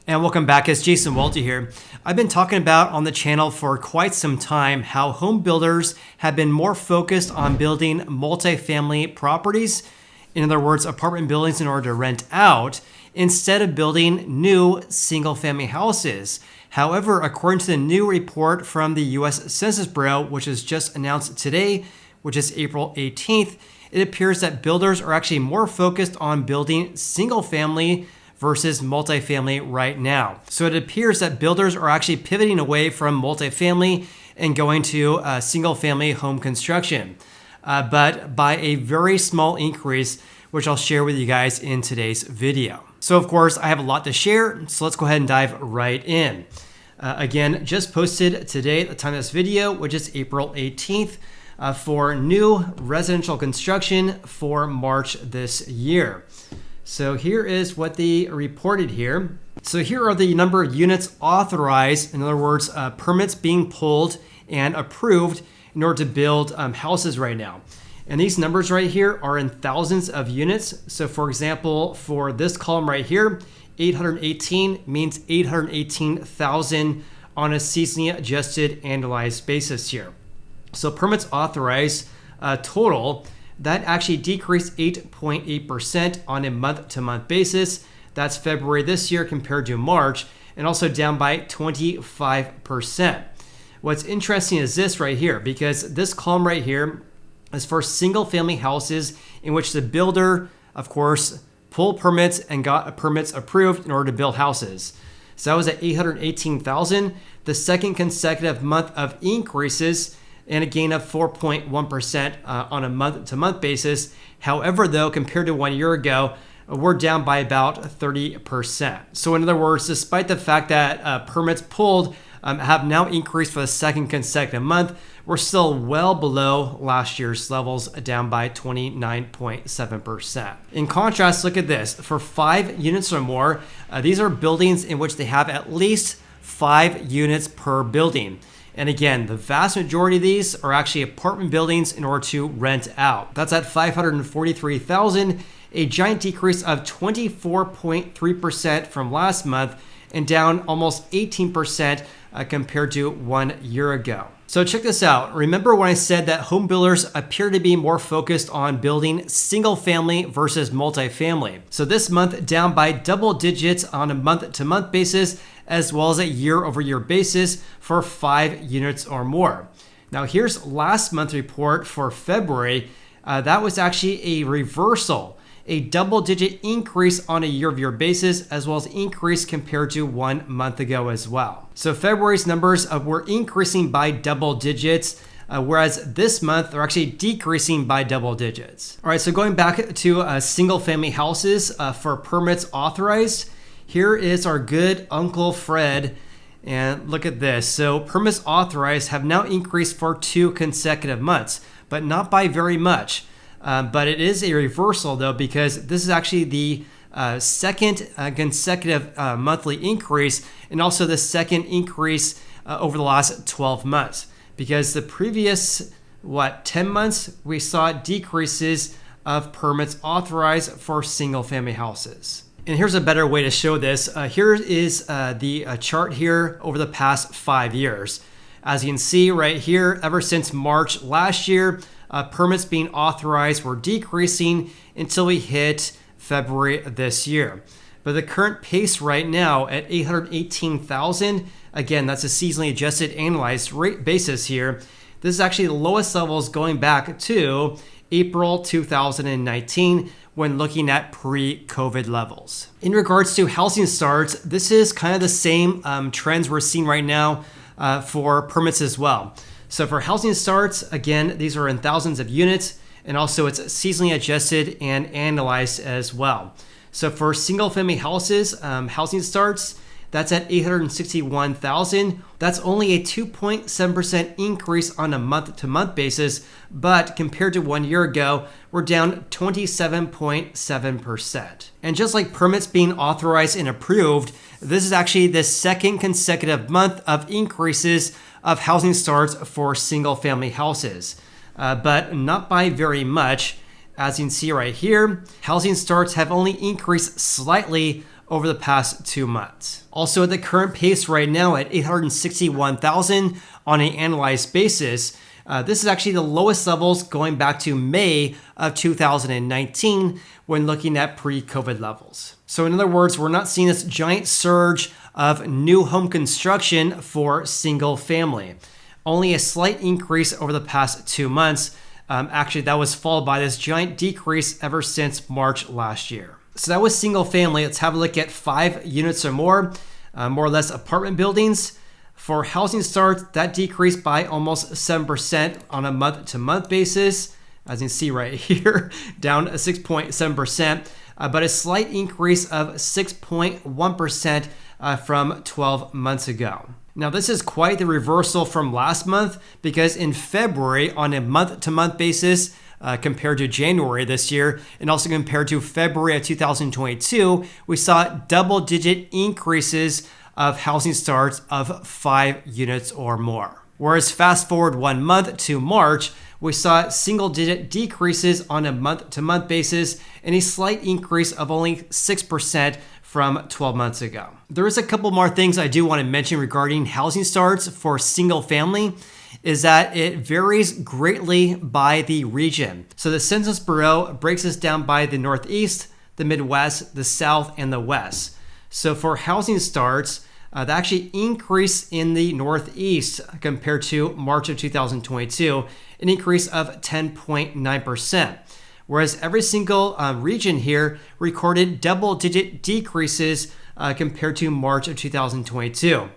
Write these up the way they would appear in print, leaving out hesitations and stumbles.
And welcome back, it's Jason Walty here. I've been talking about on the channel for quite some time how home builders have been more focused on building multifamily properties, in other words, apartment buildings in order to rent out, instead of building new single-family houses. However, according to the new report from the US Census Bureau, which was just announced today, which is April 18th, it appears that builders are actually more focused on building single-family versus multifamily right now. So it appears that builders are actually pivoting away from multifamily and going to single-family home construction, but by a very small increase, which I'll share with you guys in today's video. So of course, I have a lot to share, so let's go ahead and dive right in. Again, just posted today at the time of this video, which is April 18th, for new residential construction for March this year. So here is what they reported here. So here are the number of units authorized, in other words, permits being pulled and approved in order to build houses right now. And these numbers right here are in thousands of units. So for example, for this column right here, 818 means 818,000 on a seasonally adjusted annualized basis here. So permits authorized total, that actually decreased 8.8% on a month-to-month basis. That's February this year compared to March, and also down by 25%. What's interesting is this right here, because this column right here is for single-family houses in which the builder, of course, pulled permits and got permits approved in order to build houses. So that was at 818,000, the second consecutive month of increases, and a gain of 4.1% on a month-to-month basis. However, though, compared to 1 year ago, we're down by about 30%. So in other words, despite the fact that permits pulled have now increased for the second consecutive month, we're still well below last year's levels, down by 29.7%. In contrast, look at this. For 5 units or more, these are buildings in which they have at least 5 units per building. And again, the vast majority of these are actually apartment buildings in order to rent out. That's at 543,000, a giant decrease of 24.3% from last month and down almost 18% compared to 1 year ago. So check this out. Remember when I said that home builders appear to be more focused on building single family versus multifamily? So this month down by double digits on a month-to-month basis, as well as a year-over-year basis for 5 units or more. Now here's last month's report for February. That was actually a reversal, a double-digit increase on a year-over-year basis, as well as increase compared to 1 month ago as well. So February's numbers were increasing by double digits, whereas this month they're actually decreasing by double digits. All right, so going back to single-family houses for permits authorized, here is our good Uncle Fred, and look at this. So permits authorized have now increased for 2 consecutive months, but not by very much. But it is a reversal though, because this is actually the second consecutive monthly increase, and also the second increase over the last 12 months. Because the previous, 10 months, we saw decreases of permits authorized for single family houses. And here's a better way to show this. Here is the chart here over the past 5 years. As you can see right here, ever since March last year, permits being authorized were decreasing until we hit February this year. But the current pace right now at 818,000, again, that's a seasonally adjusted annualized rate basis here. This is actually the lowest levels going back to April 2019 when looking at pre-COVID levels. In regards to housing starts, this is kind of the same trends we're seeing right now for permits as well. So for housing starts, again, these are in thousands of units, and also it's seasonally adjusted and analyzed as well. So for single family houses, housing starts, that's at 861,000. That's only a 2.7% increase on a month-to-month basis, but compared to 1 year ago, we're down 27.7%. And just like permits being authorized and approved, this is actually the second consecutive month of increases of housing starts for single family houses, but not by very much. As you can see right here, housing starts have only increased slightly over the past 2 months. Also, at the current pace right now at 861,000 on an annualized basis, this is actually the lowest levels going back to May of 2019 when looking at pre-COVID levels. So in other words, we're not seeing this giant surge of new home construction for single family. Only a slight increase over the past 2 months. Actually, that was followed by this giant decrease ever since March last year. So that was single family. Let's have a look at 5 units or more or less apartment buildings. For housing starts, that decreased by almost 7% on a month-to-month basis. As you can see right here, down 6.7%, but a slight increase of 6.1% from 12 months ago. Now, this is quite the reversal from last month because in February, on a month-to-month basis, compared to January this year, and also compared to February of 2022, we saw double-digit increases of housing starts of 5 units or more. Whereas fast forward 1 month to March, we saw single-digit decreases on a month-to-month basis and a slight increase of only 6% from 12 months ago. There is a couple more things I do want to mention regarding housing starts for single family, is that it varies greatly by the region. So the Census Bureau breaks this down by the Northeast, the Midwest, the South, and the West. So for housing starts, that actually increased in the Northeast compared to March of 2022, an increase of 10.9%. Whereas every single region here recorded double-digit decreases compared to March of 2022.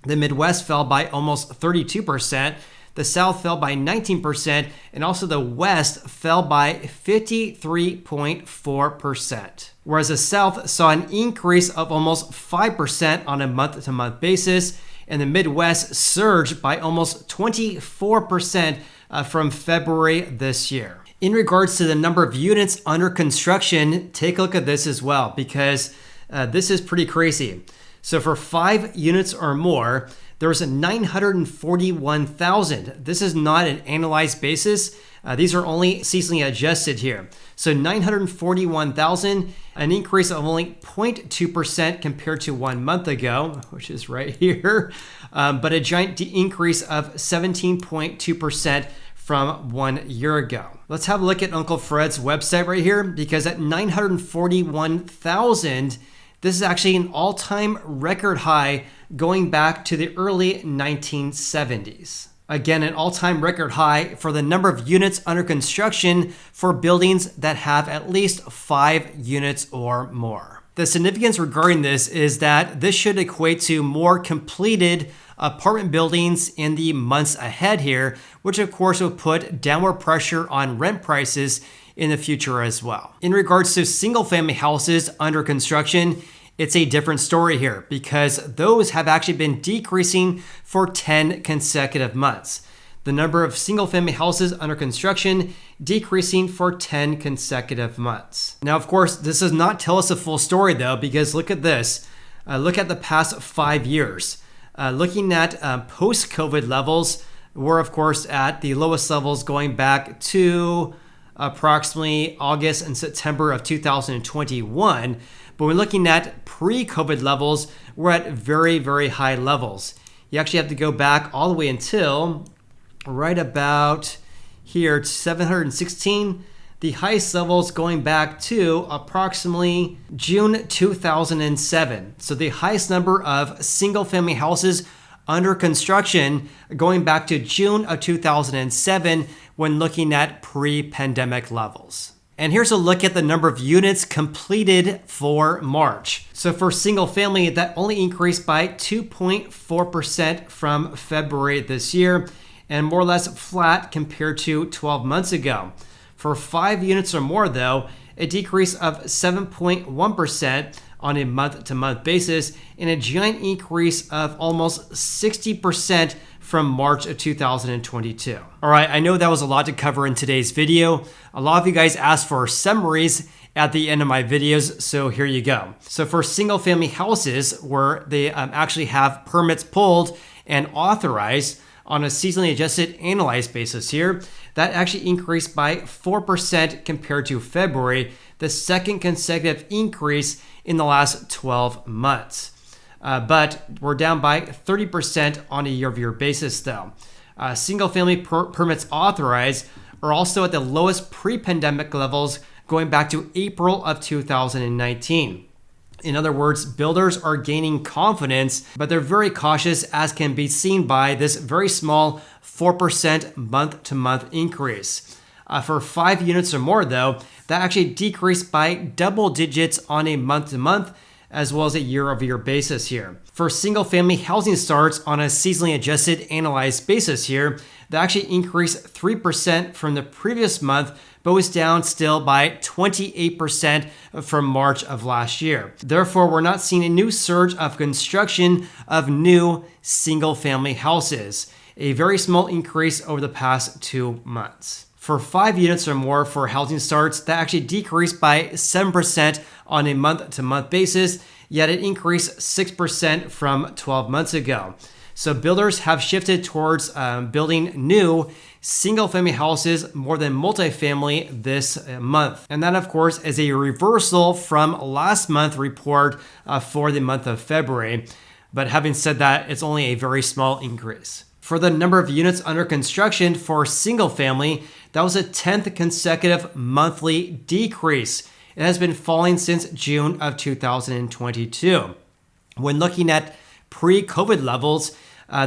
The Midwest fell by almost 32%, the South fell by 19%, and also the West fell by 53.4%. Whereas the South saw an increase of almost 5% on a month-to-month basis, and the Midwest surged by almost 24% from February this year. In regards to the number of units under construction, take a look at this as well, because this is pretty crazy. So for 5 units or more, there's a 941,000. This is not an annualized basis. These are only seasonally adjusted here. So 941,000, an increase of only 0.2% compared to 1 month ago, which is right here, but a giant increase of 17.2% from 1 year ago. Let's have a look at Uncle Fred's website right here, because at 941,000, this is actually an all-time record high going back to the early 1970s. Again, an all-time record high for the number of units under construction for buildings that have at least 5 units or more. The significance regarding this is that this should equate to more completed apartment buildings in the months ahead here, which of course will put downward pressure on rent prices in the future as well. In regards to single-family houses under construction, it's a different story here because those have actually been decreasing for 10 consecutive months. The number of single-family houses under construction decreasing for 10 consecutive months. Now, of course, this does not tell us the full story though, because look at this. Look at the past 5 years. Looking at post-COVID levels, we're of course at the lowest levels going back to approximately August and September of 2021. But when looking at pre-COVID levels, we're at very, very high levels. You actually have to go back all the way until right about here, 716. The highest levels going back to approximately June 2007. So the highest number of single-family houses under construction going back to June of 2007 when looking at pre-pandemic levels. And here's a look at the number of units completed for March. So for single family, that only increased by 2.4% from February this year and more or less flat compared to 12 months ago. For 5 units or more though, a decrease of 7.1% on a month-to-month basis and a giant increase of almost 60% from March of 2022. All right, I know that was a lot to cover in today's video. A lot of you guys asked for summaries at the end of my videos, so here you go. So for single family houses where they actually have permits pulled and authorized on a seasonally adjusted annualized basis here, that actually increased by 4% compared to February. the second consecutive increase in the last 12 months. But we're down by 30% on a year-over-year basis though. Single-family permits authorized are also at the lowest pre-pandemic levels going back to April of 2019. In other words, builders are gaining confidence, but they're very cautious, as can be seen by this very small 4% month-to-month increase. For 5 units or more, though, that actually decreased by double digits on a month-to-month as well as a year-over-year basis here. For single-family housing starts on a seasonally adjusted analyzed basis here, that actually increased 3% from the previous month, but was down still by 28% from March of last year. Therefore, we're not seeing a new surge of construction of new single-family houses, a very small increase over the past 2 months. For 5 units or more for housing starts, that actually decreased by 7% on a month-to-month basis, yet it increased 6% from 12 months ago. So builders have shifted towards building new single-family houses more than multifamily this month. And that, of course, is a reversal from last month's report for the month of February. But having said that, it's only a very small increase. For the number of units under construction for single-family, that was a 10th consecutive monthly decrease. It has been falling since June of 2022. When looking at pre-COVID levels,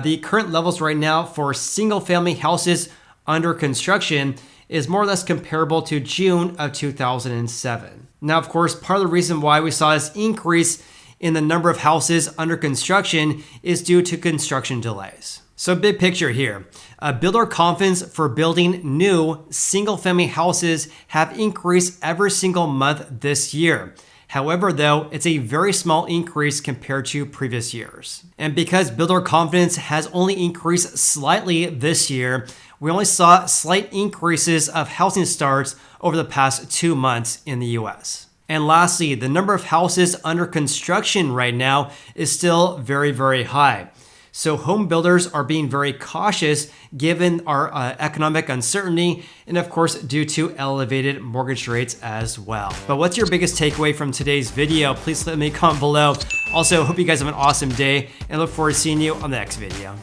the current levels right now for single-family houses under construction is more or less comparable to June of 2007. Now, of course, part of the reason why we saw this increase in the number of houses under construction is due to construction delays. So big picture here, builder confidence for building new single-family houses have increased every single month this year. However, though, it's a very small increase compared to previous years. And because builder confidence has only increased slightly this year, we only saw slight increases of housing starts over the past 2 months in the US. And lastly, the number of houses under construction right now is still very, very high. So home builders are being very cautious given our economic uncertainty and of course due to elevated mortgage rates as well. But what's your biggest takeaway from today's video? Please let me comment below. Also, hope you guys have an awesome day and look forward to seeing you on the next video.